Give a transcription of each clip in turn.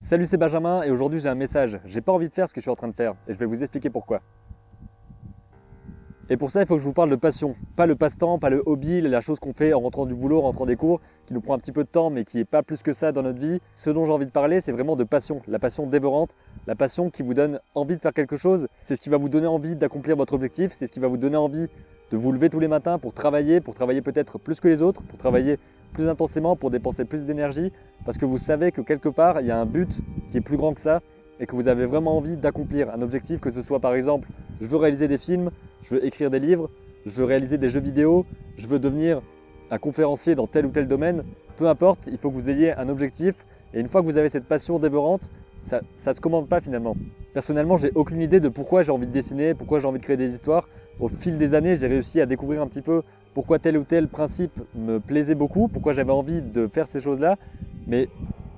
Salut, c'est Benjamin et aujourd'hui j'ai un message. J'ai pas envie de faire ce que je suis en train de faire et je vais vous expliquer pourquoi. Et pour ça, il faut que je vous parle de passion. Pas le passe-temps, pas le hobby, la chose qu'on fait en rentrant du boulot, en rentrant des cours, qui nous prend un petit peu de temps mais qui n'est pas plus que ça dans notre vie. Ce dont j'ai envie de parler, c'est vraiment de passion. La passion dévorante, la passion qui vous donne envie de faire quelque chose. C'est ce qui va vous donner envie d'accomplir votre objectif, c'est ce qui va vous donner envie de vous lever tous les matins pour travailler peut-être plus que les autres, pour travailler plus intensément, pour dépenser plus d'énergie, parce que vous savez que quelque part, il y a un but qui est plus grand que ça et que vous avez vraiment envie d'accomplir un objectif, que ce soit par exemple, je veux réaliser des films, je veux écrire des livres, je veux réaliser des jeux vidéo, je veux devenir un conférencier dans tel ou tel domaine, peu importe, il faut que vous ayez un objectif et une fois que vous avez cette passion dévorante, ça ne se commande pas finalement. Personnellement, j'ai aucune idée de pourquoi j'ai envie de dessiner, pourquoi j'ai envie de créer des histoires. Au fil des années, j'ai réussi à découvrir un petit peu pourquoi tel ou tel principe me plaisait beaucoup, pourquoi j'avais envie de faire ces choses-là. Mais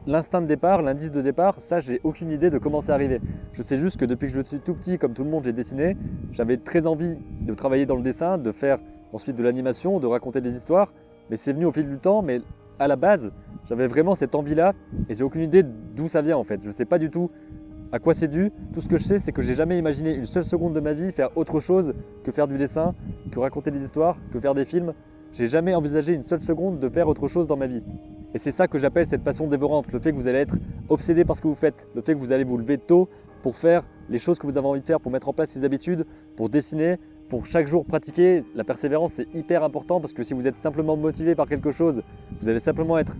l'instinct de départ, l'indice de départ, ça, j'ai aucune idée de comment c'est arrivé. Je sais juste que depuis que je suis tout petit, comme tout le monde, j'ai dessiné. J'avais très envie de travailler dans le dessin, de faire ensuite de l'animation, de raconter des histoires. Mais c'est venu au fil du temps, mais à la base, j'avais vraiment cette envie-là et j'ai aucune idée d'où ça vient en fait. Je ne sais pas du tout à quoi c'est dû. Tout ce que je sais, c'est que j'ai jamais imaginé une seule seconde de ma vie faire autre chose que faire du dessin, que raconter des histoires, que faire des films. J'ai jamais envisagé une seule seconde de faire autre chose dans ma vie. Et c'est ça que j'appelle cette passion dévorante, le fait que vous allez être obsédé par ce que vous faites, le fait que vous allez vous lever tôt pour faire les choses que vous avez envie de faire, pour mettre en place ces habitudes, pour dessiner, pour chaque jour pratiquer. La persévérance, c'est hyper important parce que si vous êtes simplement motivé par quelque chose, vous allez simplement être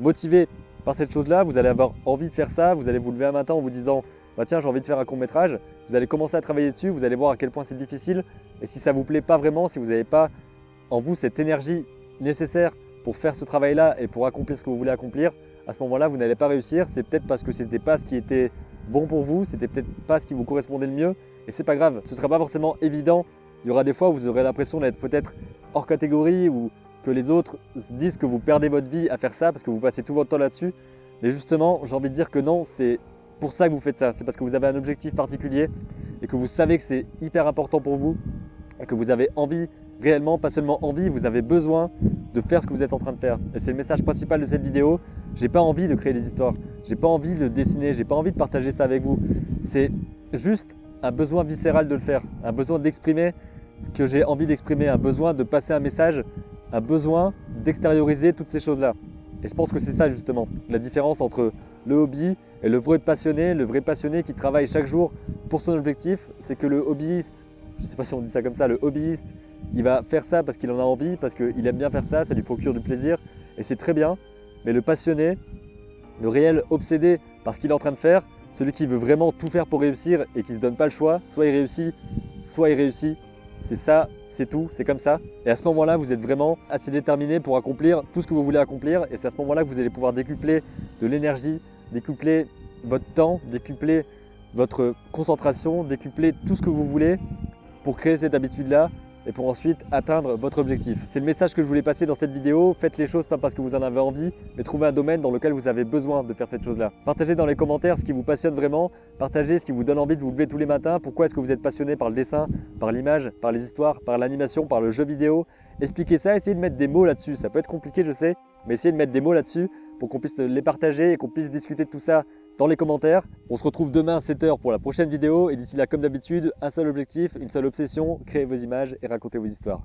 motivé par cette chose-là, vous allez avoir envie de faire ça, vous allez vous lever un matin en vous disant bah tiens, j'ai envie de faire un court-métrage, vous allez commencer à travailler dessus, vous allez voir à quel point c'est difficile et si ça ne vous plaît pas vraiment, si vous n'avez pas en vous cette énergie nécessaire pour faire ce travail-là et pour accomplir ce que vous voulez accomplir, à ce moment-là, vous n'allez pas réussir. C'est peut-être parce que ce n'était pas ce qui était bon pour vous, c'était peut-être pas ce qui vous correspondait le mieux et c'est pas grave, ce ne sera pas forcément évident. Il y aura des fois où vous aurez l'impression d'être peut-être hors catégorie ou que les autres se disent que vous perdez votre vie à faire ça parce que vous passez tout votre temps là-dessus. Mais justement, j'ai envie de dire que non, c'est pour ça que vous faites ça. C'est parce que vous avez un objectif particulier et que vous savez que c'est hyper important pour vous et que vous avez envie réellement, pas seulement envie, vous avez besoin de faire ce que vous êtes en train de faire. Et c'est le message principal de cette vidéo. J'ai pas envie de créer des histoires, j'ai pas envie de dessiner, j'ai pas envie de partager ça avec vous. C'est juste un besoin viscéral de le faire, un besoin d'exprimer ce que j'ai envie d'exprimer, un besoin de passer un message, un besoin d'extérioriser toutes ces choses-là. Et je pense que c'est ça justement, la différence entre le hobby et le vrai passionné qui travaille chaque jour pour son objectif, c'est que le hobbyiste, je ne sais pas si on dit ça comme ça, le hobbyiste, il va faire ça parce qu'il en a envie, parce qu'il aime bien faire ça, ça lui procure du plaisir et c'est très bien. Mais le passionné, le réel obsédé par ce qu'il est en train de faire, celui qui veut vraiment tout faire pour réussir et qui ne se donne pas le choix, soit il réussit, soit il réussit. C'est ça, c'est tout, c'est comme ça. Et à ce moment-là, vous êtes vraiment assez déterminé pour accomplir tout ce que vous voulez accomplir. Et c'est à ce moment-là que vous allez pouvoir décupler de l'énergie, décupler votre temps, décupler votre concentration, décupler tout ce que vous voulez pour créer cette habitude-là et pour ensuite atteindre votre objectif. C'est le message que je voulais passer dans cette vidéo. Faites les choses pas parce que vous en avez envie, mais trouvez un domaine dans lequel vous avez besoin de faire cette chose-là. Partagez dans les commentaires ce qui vous passionne vraiment, partagez ce qui vous donne envie de vous lever tous les matins. Pourquoi est-ce que vous êtes passionné par le dessin, par l'image, par les histoires, par l'animation, par le jeu vidéo? Expliquez ça, essayez de mettre des mots là-dessus. Ça peut être compliqué, je sais, mais essayez de mettre des mots là-dessus pour qu'on puisse les partager et qu'on puisse discuter de tout ça dans les commentaires. On se retrouve demain à 7 h pour la prochaine vidéo et d'ici là, comme d'habitude, un seul objectif, une seule obsession, créer vos images et raconter vos histoires.